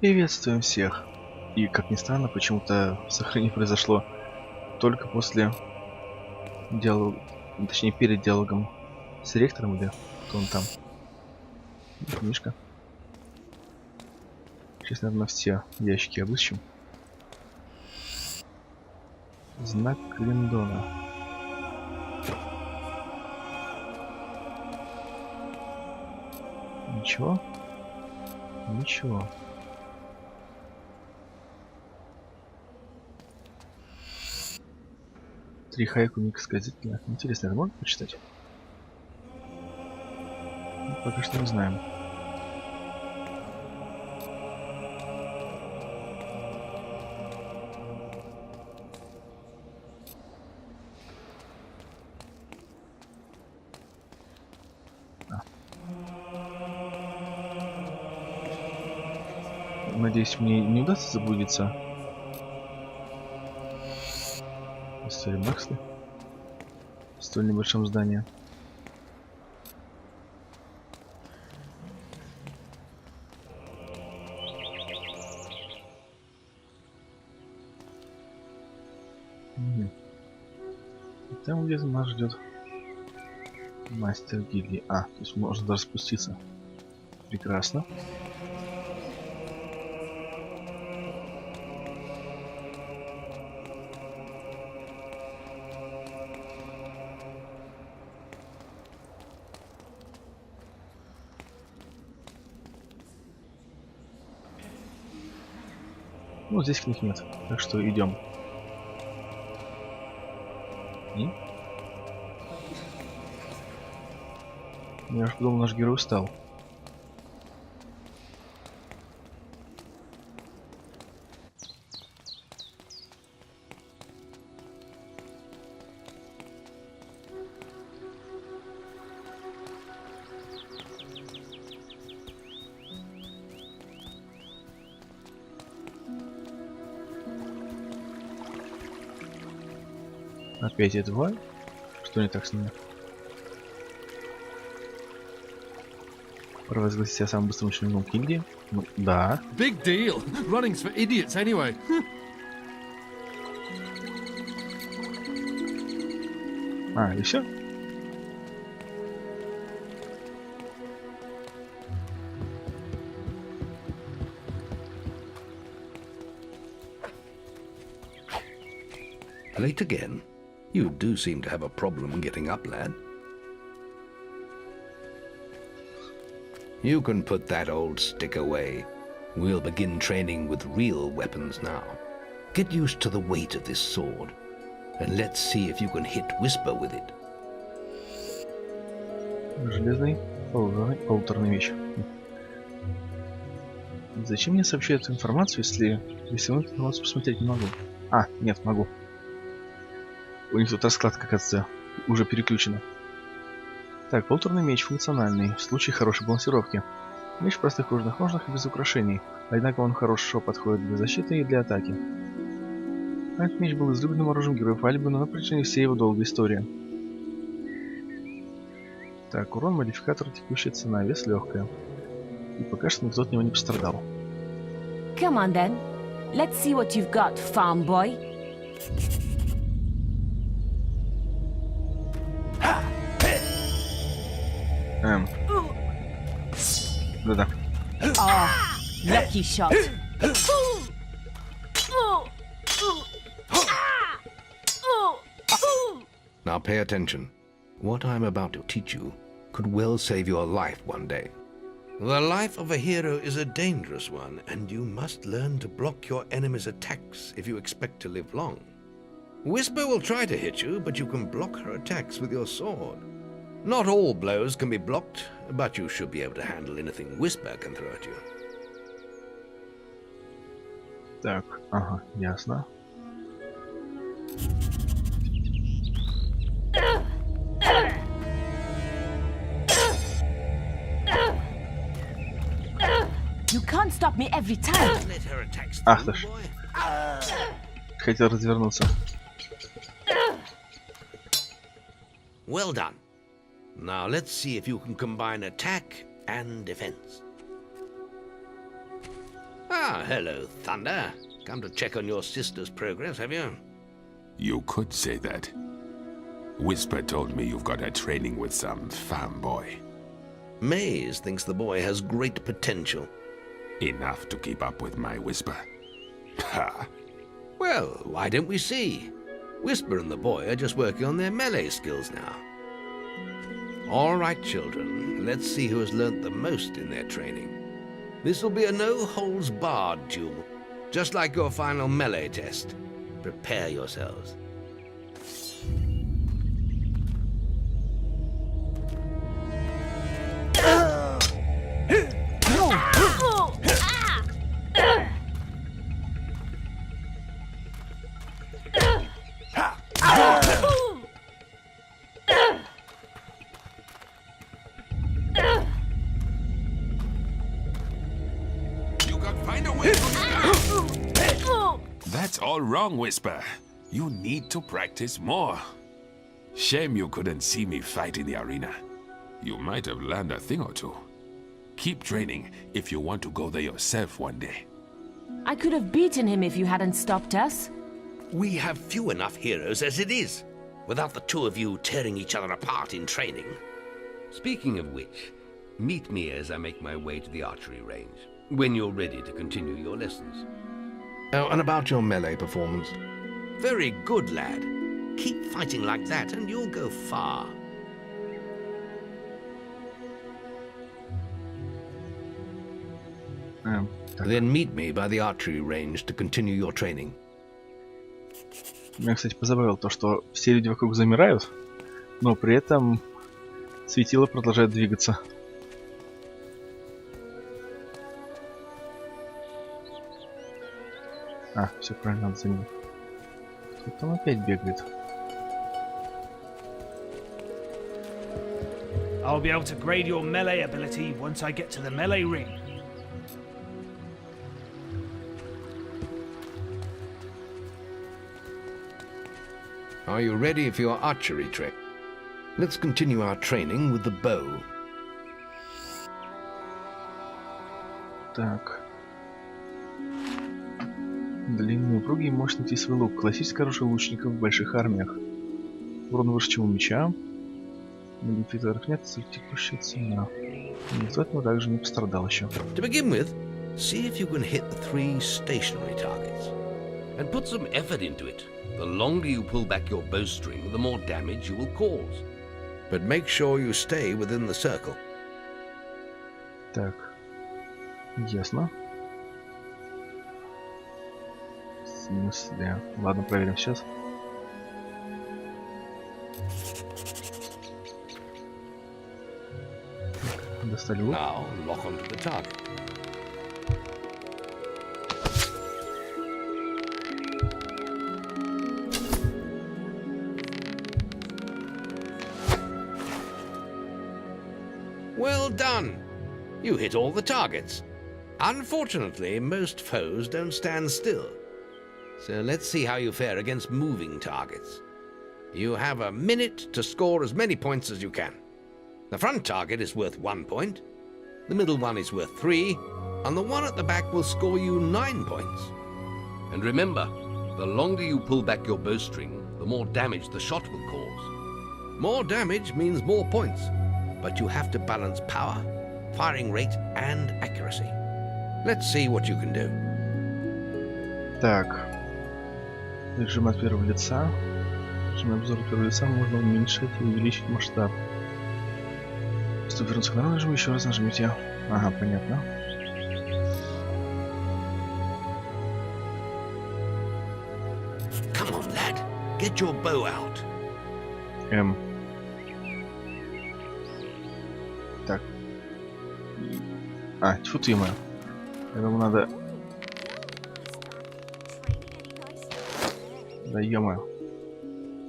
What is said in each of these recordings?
Приветствуем всех. И, как ни странно, почему-то сохранение произошло только после диалога, точнее перед диалогом с ректором, или кто он там. Книжка. Сейчас, наверное, все ящики обыщем. Знак Линдона. Ничего? Ничего. Три хайку Ника сказителя. Интересно, это можно почитать? Ну, пока что не знаем. Надеюсь, мне не удастся заблудиться. История Максли. В столь небольшом здании. Там где-то нас ждет мастер гильдии. То есть можно даже спуститься. Прекрасно. Ну, здесь книг нет, так что идем. И? Я уж подумал, наш герой устал. Опять два? Что не так с ними? Провозгласить себя самым быстрым членом гильдии? Ну, да. Big deal. Running's for idiots anyway. И все? Late again? You do seem to have a problem getting up, lad. You can put that old stick away. We'll begin training with real weapons now. Get used to the weight of this sword, and let's see if you can hit Whisper with it. Железный полуторный меч. Зачем мне сообщать эту информацию, если я информацию посмотреть не могу? Нет, могу. У них тут раскладка, кажется, уже переключена. Так, полуторный меч функциональный, в случае хорошей балансировки. Меч в простых кожаных ножнах и без украшений, однако он хорошо подходит для защиты и для атаки. Этот меч был излюбленным оружием героев Альбиона на протяжении всей его долгой истории. Так, урон, модификатор, текущая цена, вес легкая. И пока что никто от него не пострадал. Come on then. Let's see what you've got, farm boy. Да-да. Lucky shot. Now pay attention. What I'm about to teach you could well save your life one day. The life of a hero is a dangerous one, and you must learn to block your enemy's attacks if you expect to live long. Whisper will try to hit you, but you can block her attacks with your sword. Not all blows can be blocked, but you should be able to handle anything Whisper can throw at you. Так, ясно. You can't stop me every time. Ах ты ж. Хотел развернуться. Well done. Now let's see if you can combine attack and defense. Ah, hello, Thunder. Come to check on your sister's progress, have you? You could say that. Whisper told me you've got her training with some farm boy. Maze thinks the boy has great potential. Enough to keep up with my Whisper. Ha! Well, why don't we see? Whisper and the boy are just working on their melee skills now. All right, children, let's see who has learnt the most in their training. This will be a no-holds-barred duel, just like your final melee test. Prepare yourselves. That's all wrong, Whisper. You need to practice more. Shame you couldn't see me fight in the arena. You might have learned a thing or two. Keep training if you want to go there yourself one day. I could have beaten him if you hadn't stopped us. We have few enough heroes as it is, without the two of you tearing each other apart in training. Speaking of which, meet me as I make my way to the archery range, when you're ready to continue your lessons. Oh, and about your melee performance? Very good, lad. Keep fighting like that and you'll go far. Then meet me by the archery range to continue your training. Меня, кстати, позабавило то, что все люди вокруг замирают, но при этом светило продолжает двигаться. А, все правильно, надо за ним. Кто там опять бегает? I'll be able to grade your melee ability once I get to the melee ring. Are you ready for your archery trick? Let's continue our training with the bow. Так. Длинный, упругий и мощный тесовый лук. Классическое оружие лучников в больших армиях. Урон выше, чем у меча. Модификаторов нет, текущая цена. Никто от него также не пострадал еще. To begin with, see if you can hit the 3 stationary targets. And put some effort into it. The longer you pull back your bowstring, the more damage you will cause. But make sure you stay within the circle. Так. Ясно. В смысле? Ладно, проверим сейчас. Так, достали лук. Now lock onto the target. Well done! You hit all the targets. Unfortunately, most foes don't stand still. So let's see how you fare against moving targets. You have a minute to score as many points as you can. The front target is worth 1 point, the middle one is worth 3, and the one at the back will score you 9 points. And remember, the longer you pull back your bowstring, the more damage the shot will cause. More damage means more points, but you have to balance power, firing rate, and accuracy. Let's see what you can do. Так. Режим от первого лица. Режим обзора от первого лица можно уменьшить и увеличить масштаб. Чтобы вернуться к нормальному режиму, еще раз нажмите. Ага, понятно. Come on, lad. Get your bow out. Так. А, тьфу ты моя. Я думаю, надо... Да ё-моё.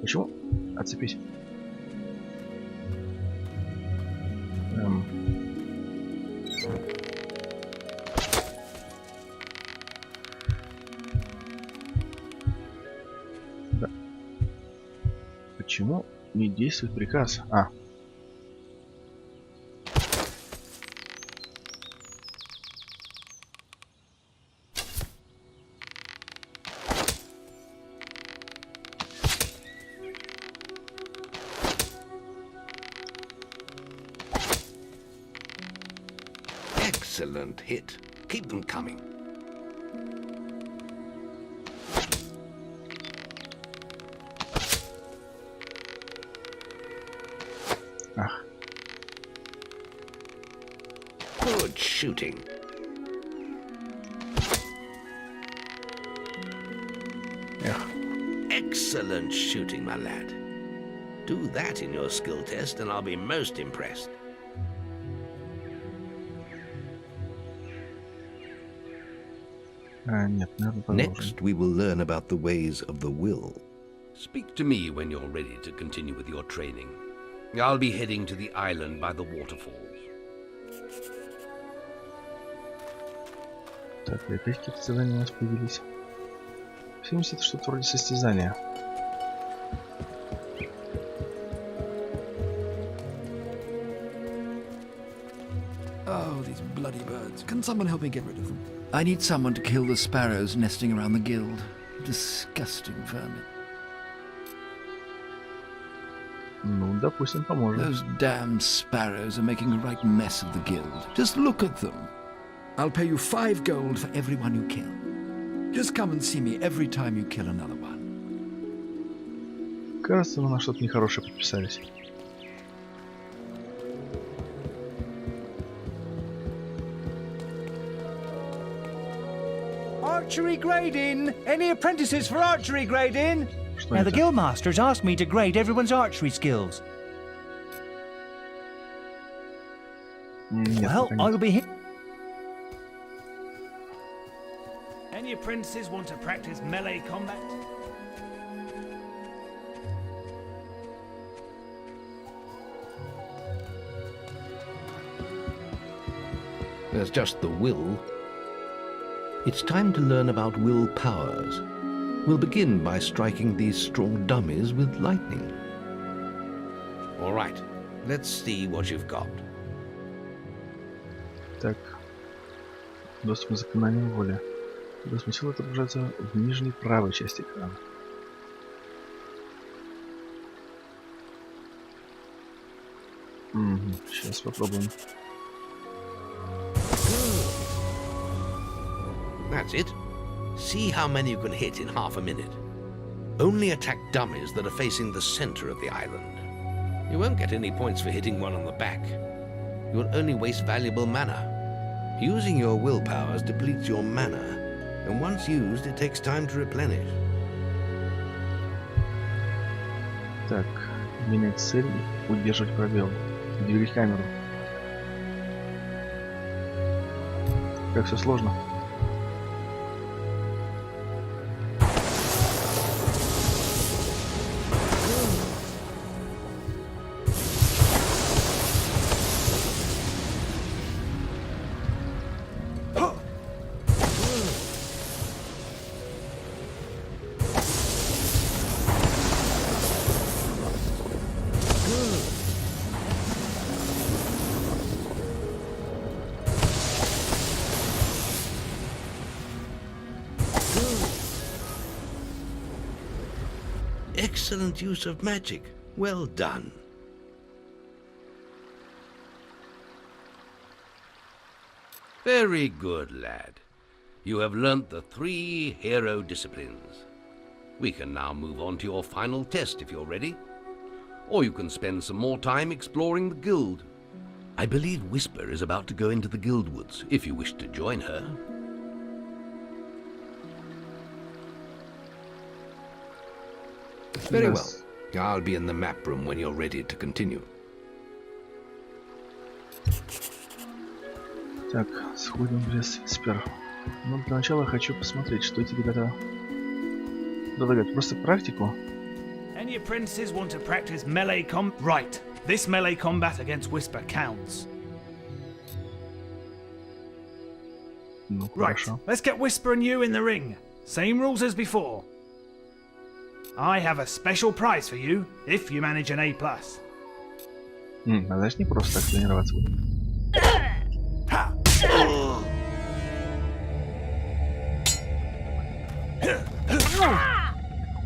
Почему? Отцепись. Да. Почему не действует приказ? А. Excellent hit. Keep them coming. Ах. Good shooting. Эх. Excellent shooting, my lad. Do that in your skill test and I'll be most impressed. Нет, наверное, продолжим. Next, we will learn about the ways of the will. Speak to me when you're ready to continue with your training. I'll be heading to the island by the waterfalls. Так, и опять какие-то задания у нас появились. В фильме это что-то вроде состязания. Oh, these bloody birds. Can someone help me get rid of them? I need someone to kill the sparrows nesting around the guild. Disgusting vermin. Ну, допустим, поможем. Those damn sparrows are making a right mess of the guild. Just look at them. I'll pay you 5 gold for every one you kill. Just come and see me every time you kill another one. Кажется, мы на что-то нехорошее подписались. Archery grading! Any apprentices for archery grading? Что Now, the это? guildmasters asked me to grade everyone's archery skills. Нет, Well, пока нет. I'll be here. Any apprentices want to practice melee combat? There's just the will. It's time to learn about will powers. We'll begin by striking these strong dummies with lightning. All right, let's see what you've got. Так. Доступ к заклинаниям воли. Доступ силы отображается в нижней правой части экрана. Сейчас попробуем. That's it. See how many you can hit in half a minute. Only attack dummies that are facing the center of the island. You won't get any points for hitting one on the back. You'll only waste valuable mana. Using your will powers depletes your mana, and once used, it takes time to replenish. Так, менять цель, удерживать пробел, двигать камеру. Как все сложно. Excellent use of magic. Well done. Very good, lad. You have learnt the 3 hero disciplines. We can now move on to your final test if you're ready. Or you can spend some more time exploring the guild. I believe Whisper is about to go into the guild woods, if you wish to join her. Very well. I'll be in the map room when you're ready to continue. Так, сходим в лес Виспер. Ну, для начала я хочу посмотреть, что эти ребята предлагают. Просто практику. Any apprentices want to practice melee Right. This melee combat against Whisper counts. Ну, Right. хорошо. Let's get Whisper and you in the ring. Same rules as before. I have a special prize for you if you manage an A+. А значит, не просто так тренироваться будем.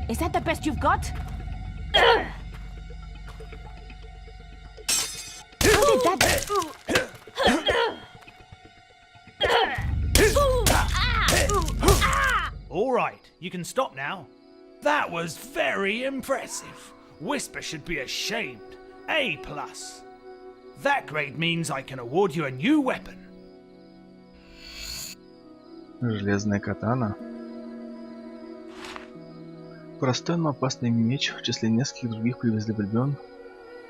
Is that the best you've got? How did that... All right, you can stop now. That was very impressive. Whisper should be ashamed. A+. That grade means I can award you a new weapon. Железная катана. Простой, но опасный меч в числе нескольких других привезли в Альбион.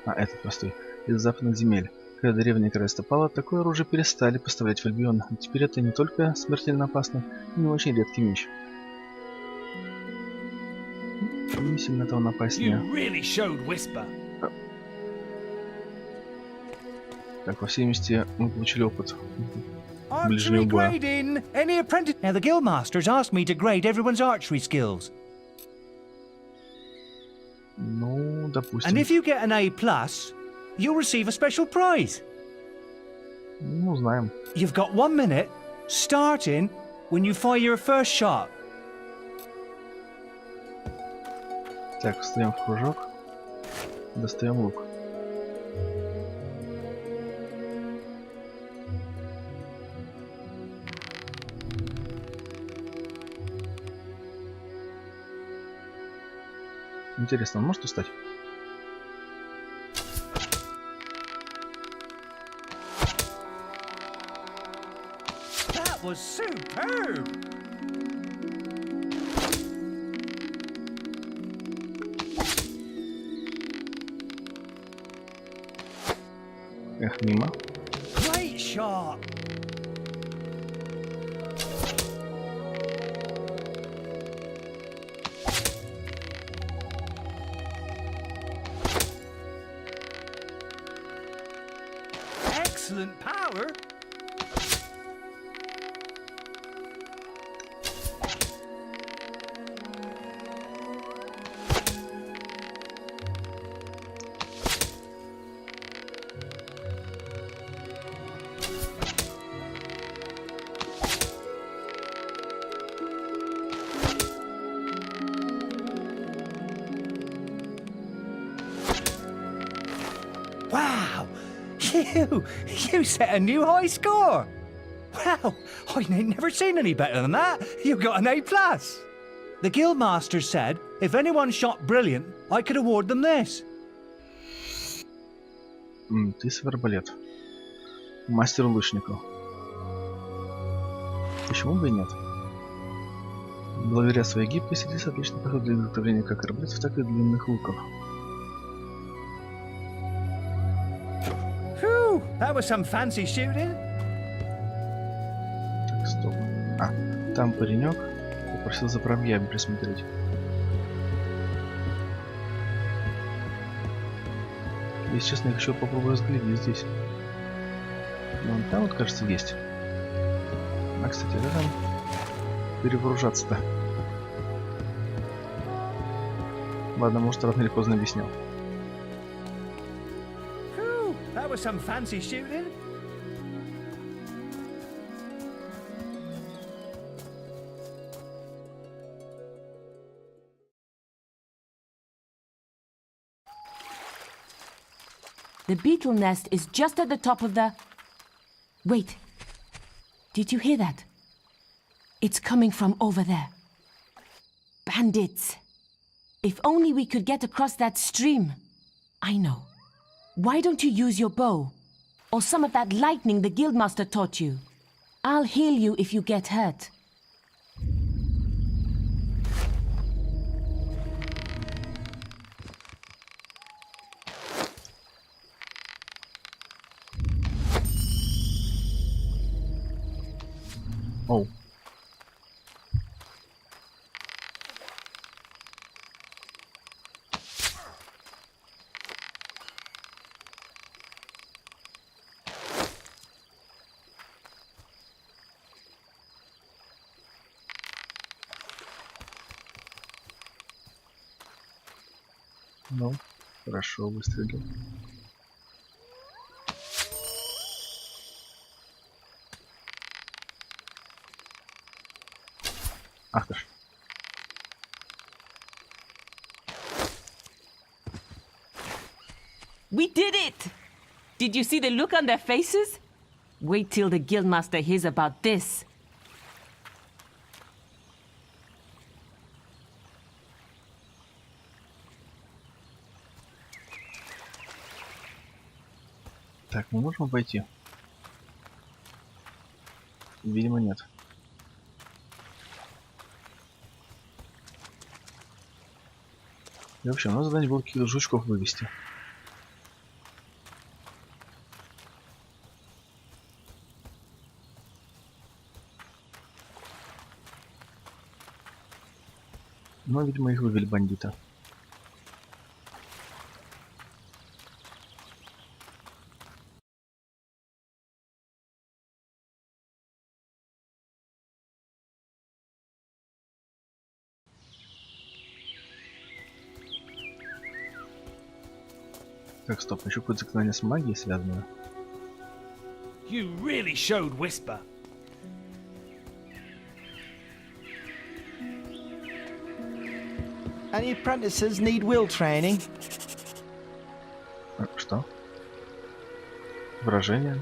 А, этот простой. Из западных земель. Когда древнее королевство пало, такое оружие перестали поставлять в Альбион. И теперь это не только смертельно опасный, но и очень редкий меч. Не сильно-то он опаснее. You really showed Whisper. Так, во всей месте мы получили опыт Archery ближнего боя. grading. Any apprentice? Now the guildmasters asked me to grade everyone's archery skills. Ну, допустим. And if you get an A+, you'll receive a special prize. Ну, знаем. You've got 1 minute, starting when you fire your first shot. Так, встаем в кружок. Достаем лук. Интересно, он может устать? That was superb. Эх, мимо. Great shot. Excellent power. Wow! You set a new high score! Wow! I ain't never seen any better than that! You got an A+! The guildmaster said if anyone shot brilliant, I could award them this. Ты с арбалет. Мастер лучников. Почему бы и нет? Благодаря своей гибкости здесь отлично подходит для изготовления как арбалетов, так и длинных луков. Whew! That was some fancy shooting. Так, стоп. А, там паренек попросил за пробьями присмотреть. Если честно, я хочу попробовать взглянуть здесь. Но он там вот, кажется, есть. А, кстати, как там перевооружаться-то? Ладно, может, рано или поздно объяснял. Whew! That was some fancy shooting. The beetle nest is just at the top of the... Wait. Did you hear that? It's coming from over there. Bandits. If only we could get across that stream. I know. Why don't you use your bow? Or some of that lightning the guildmaster taught you? I'll heal you if you get hurt. Оу. Ну, хорошо, выстрелил. Ах ты ж. We did it! Did you see the look on their faces? Wait till the guildmaster hears about this. Так, мы можем обойти? Видимо, нет. И вообще, у нас задание было каких-то жучков вывести. Но, видимо, их вывели бандиты. Так, стоп, еще какое-то заклинание с магией связано. You really showed Whisper. Any apprentices need will training? Что? Выражение?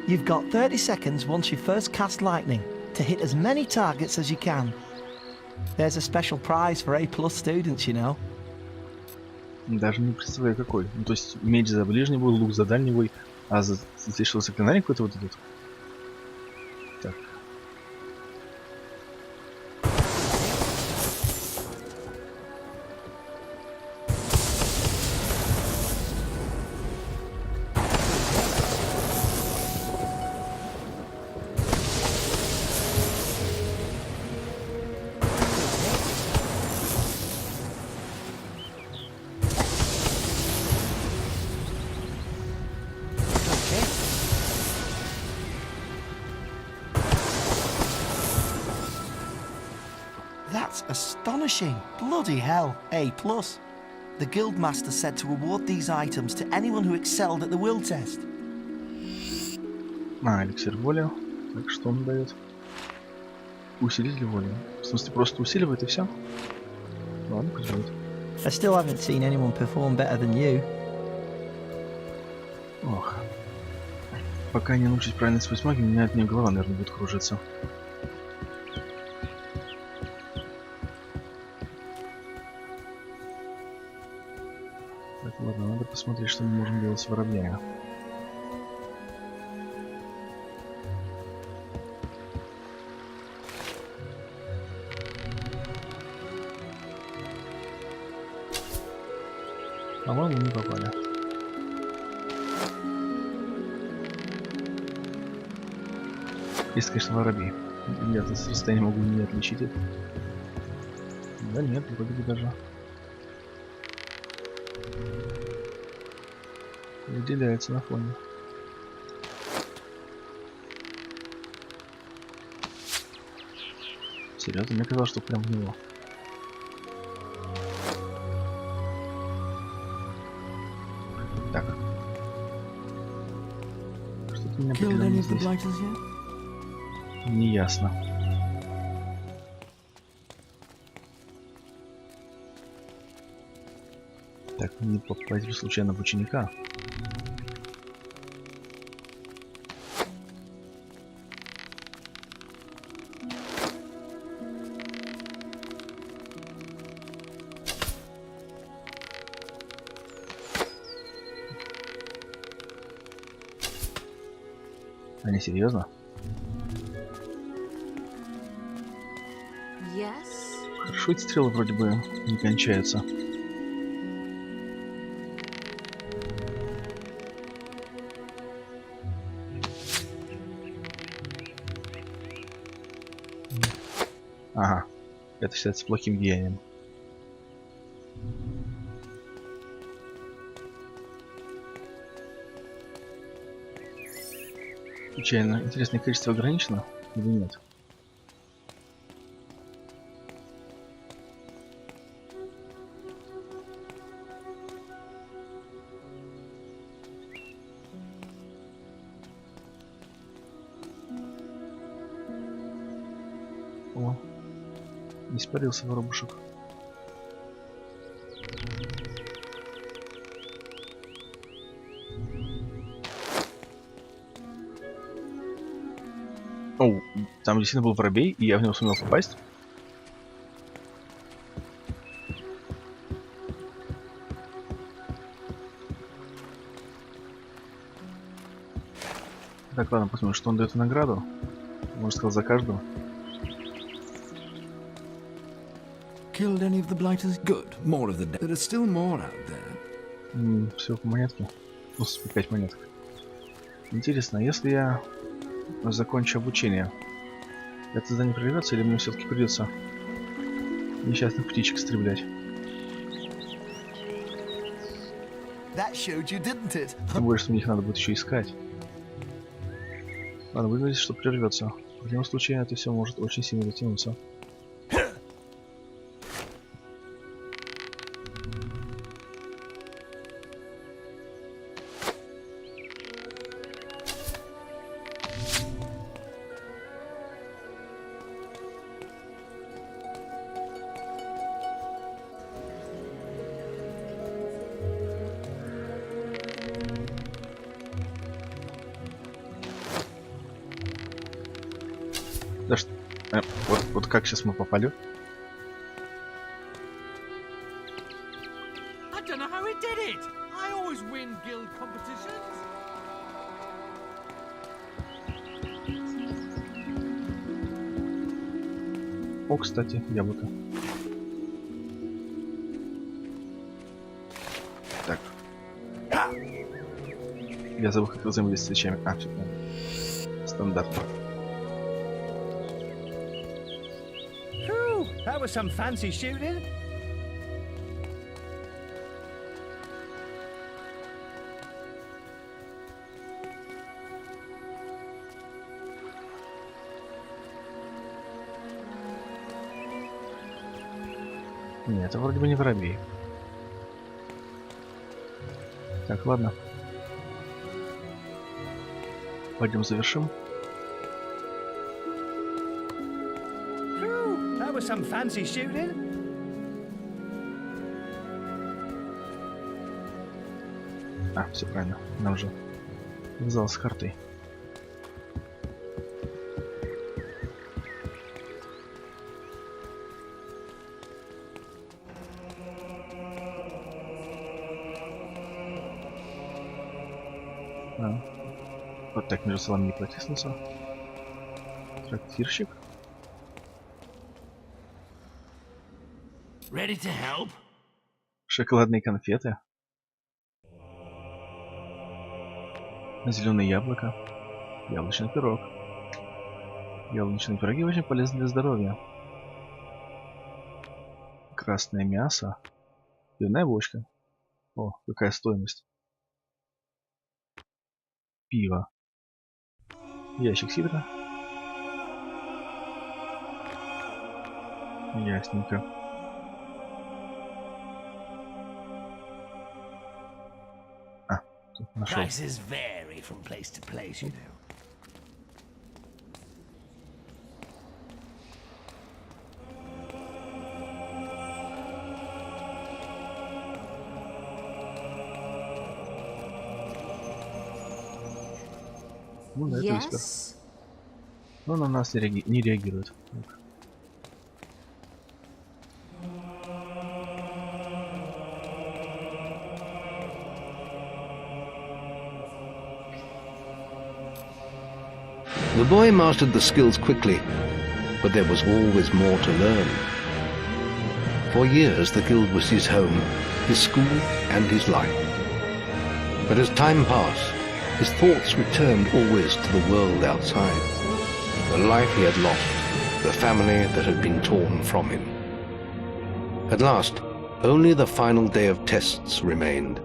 You've got 30 seconds once you first cast lightning to hit as many targets as you can. There's a special prize for A+ students, you know. Даже не представляю какой. Ну, то есть меч за ближний бой, лук за дальний бой, а здесь что, заклинание какое-то вот идет? Так. That's astonishing. Bloody hell, A+. The Guildmaster said to award these items to anyone who excelled at the will test. Эликсир воли. Так, что он дает? Усилитель воли. В смысле, просто усиливает и все? Ладно, пусть будет. I still haven't seen anyone perform better than you. Ох. Пока не научусь правильно использовать магию, у меня от нее голова, наверное, будет кружиться. Так, ладно, надо посмотреть, что мы можем делать с воробьями. По-моему, не попали. Если, конечно, воробей. Я с расстояния могу не отличить это. Да нет, вроде бы даже. Выделяется на фоне. Серьезно, мне казалось, что прям в него. Так. Что-то меня определенно здесь не ясно. Так, не попасть бы случайно в ученика. Они серьезно? Хорошо, эти стрелы вроде бы не кончаются. Ага, это считается плохим деянием. Случайно, интересное количество ограничено или нет? О, испарился воробушек. О, там действительно был воробей, и я в него сумел попасть. Так, ладно, посмотрим, что он дает в награду. Можно сказать, за каждого. Killed any of the blighters? Good. More of the dead. There are still more out there. Все по монетке. 5 монеток. Интересно, если я закончу обучение, это задание прервется или мне все-таки придется несчастных птичек истреблять? Тем более, что мне их надо будет еще искать. Ладно, выглядит, что прервется. В противном случае это все может очень сильно затянуться. Да что... вот как сейчас мы попали? I don't know how he did it. I always win guild competitions. О, кстати, яблоко. Так. Я забыл, как взаимодействовать с вещами. А, все понятно. Стандартно. That was some fancy shooting. Нет, это вроде бы не воробей. Так, ладно. Пойдем завершим. That was some fancy shooting. А, все правильно. Нам уже в зал с картой. Вот так между собой не протиснуться. Трактирщик. Ready to help? Шоколадные конфеты. Зеленое яблоко. Яблочный пирог. Яблочные пироги очень полезны для здоровья. Красное мясо. Пивная бочка. О, какая стоимость. Пиво. Ящик сидра. Ясненько. А, тут нашел. Prices vary from place to place, you know. Ну, да, это виспер. Но на нас не реагирует. Так. The boy mastered the skills quickly, but there was always more to learn. For years the guild was his home, his school and his life. But as time passed, his thoughts returned always to the world outside. The life he had lost, the family that had been torn from him. At last, only the final day of tests remained.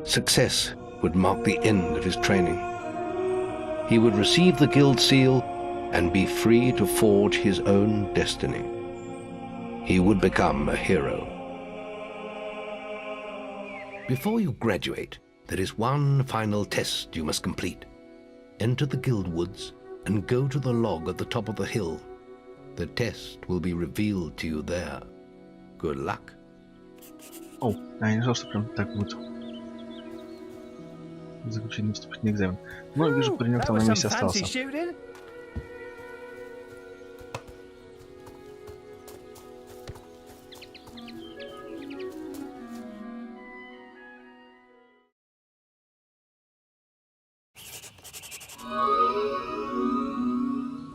Success would mark the end of his training. He would receive the guild seal and be free to forge his own destiny. He would become a hero. Before you graduate, there is one final test you must complete. Enter the guild woods and go to the log at the top of the hill. The test will be revealed to you there. Good luck. О, я не знал, что прям так будет. Заключение вступительный экзамен. Но вижу, паренек там на месте остался.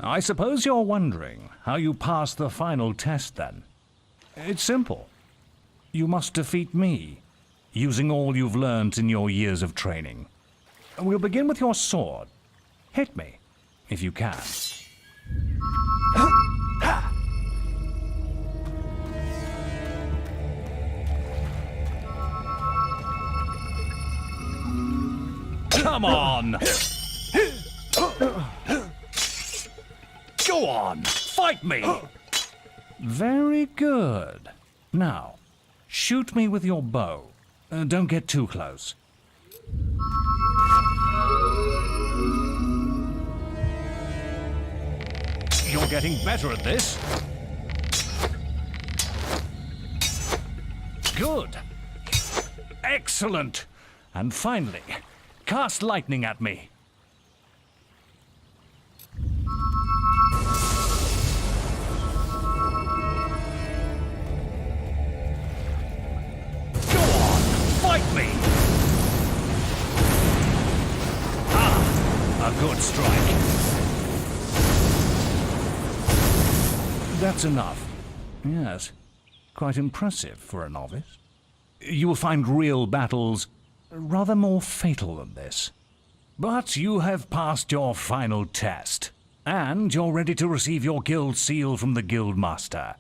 I suppose you're wondering how you pass the final test then. It's simple. You must defeat me, using all you've learned in your years of training. We'll begin with your sword. Hit me, if you can. Come on! Go on, fight me! Very good. Now, shoot me with your bow. Don't get too close. You're getting better at this. Good. Excellent. And finally, cast lightning at me. Go on, fight me. Ah, a good strike. That's enough. Yes, quite impressive for a novice. You will find real battles rather more fatal than this. But you have passed your final test, and you're ready to receive your guild seal from the guild master.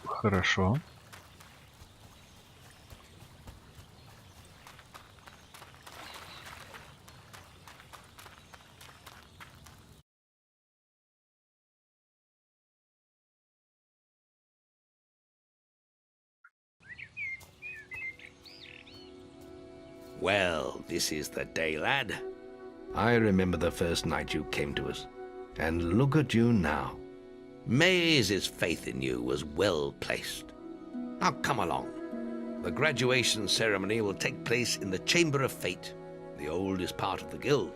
Хорошо. Well, this is the day, lad. I remember the first night you came to us. And look at you now. Maze's faith in you was well placed. Now come along. The graduation ceremony will take place in the Chamber of Fate, the oldest part of the guild.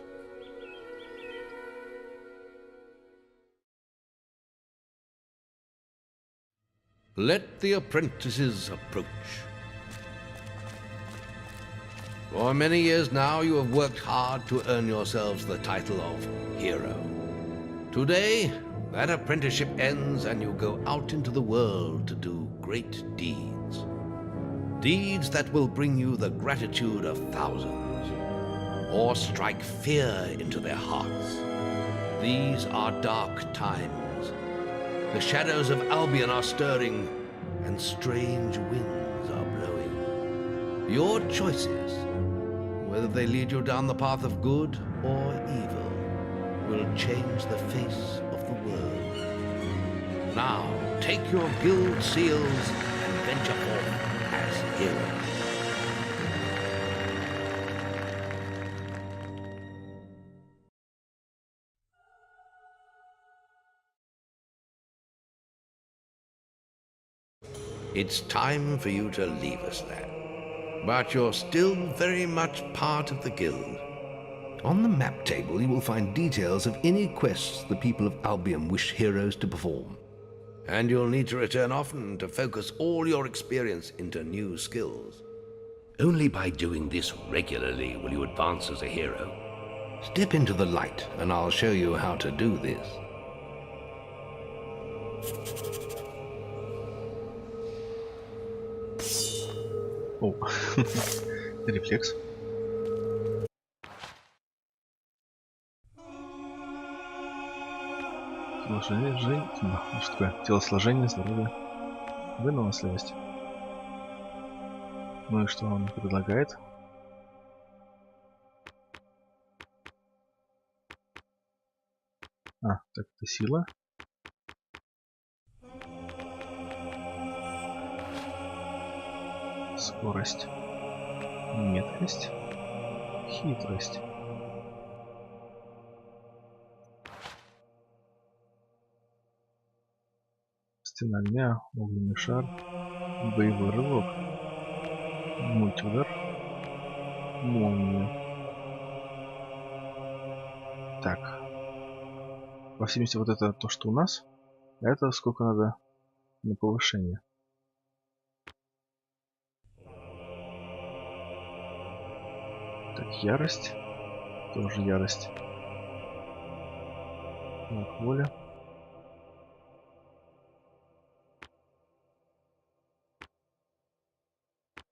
Let the apprentices approach. For many years now, you have worked hard to earn yourselves the title of hero. Today, that apprenticeship ends and you go out into the world to do great deeds. Deeds that will bring you the gratitude of thousands, or strike fear into their hearts. These are dark times. The shadows of Albion are stirring, and strange winds are blowing. Your choices, whether they lead you down the path of good or evil, will change the face of the world. Now, take your guild seals and venture forth as heroes. It's time for you to leave us, lad. But you're still very much part of the guild. On the map table, you will find details of any quests the people of Albion wish heroes to perform. And you'll need to return often to focus all your experience into new skills. Only by doing this regularly will you advance as a hero. Step into the light, and I'll show you how to do this. О, рефлекс. Телосложение, что такое? Телосложение, здоровье, выносливость. Ну и что он предлагает? А, так, это сила. Скорость, меткость, хитрость. Стена огня, огненный шар, боевой рывок, мультиудар, молния. Так. По всем вот это то, что у нас. А это сколько надо на повышение. Так, ярость. Тоже ярость. Так, воля.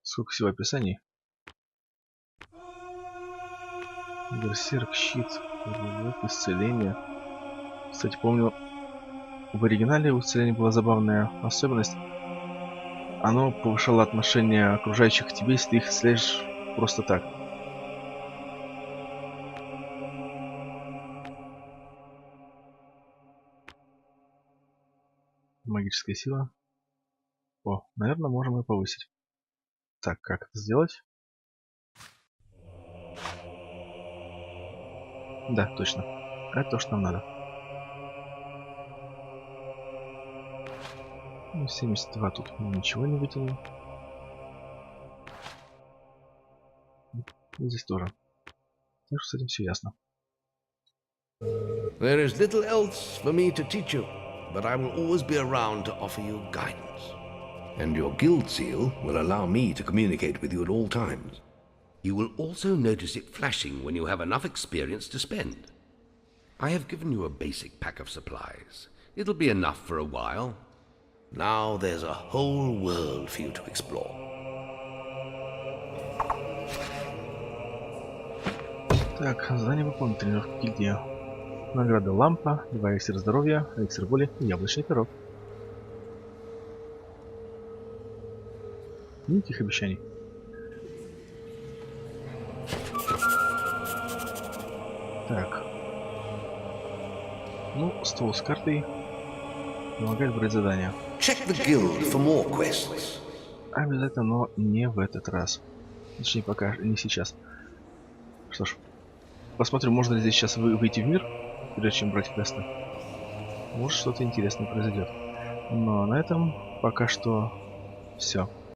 Сколько всего описаний? Берсерк, щит, исцеление. Кстати, помню, в оригинале у исцеления была забавная особенность. Оно повышало отношение окружающих к тебе, если ты их исцеляешь просто так. Магическая сила. О, наверное, можем ее повысить. Так, как это сделать? Да, точно. Это то, что нам надо. Ну, 72 тут ничего не вытянул. И здесь тоже. Так что с этим все ясно. There is little else for me to teach you, but I will always be around to offer you guidance. And your guild seal will allow me to communicate with you at all times. You will also notice it flashing when you have enough experience to spend. I have given you a basic pack of supplies. It'll be enough for a while. Now there's a whole world for you to explore. Так, задание выполнено. Тренировка гильдии. Награда лампа, 2 эликсира здоровья, эликсир боли и яблочный пирог. Никаких обещаний. Так. Ну, стол с картой помогает брать задания. Check the guild for more quests. Обязательно, но не в этот раз. Точнее, пока не сейчас. Что ж, посмотрим, можно ли здесь сейчас выйти в мир, прежде чем брать квесты. Может, что-то интересное произойдет. Но на этом пока что все.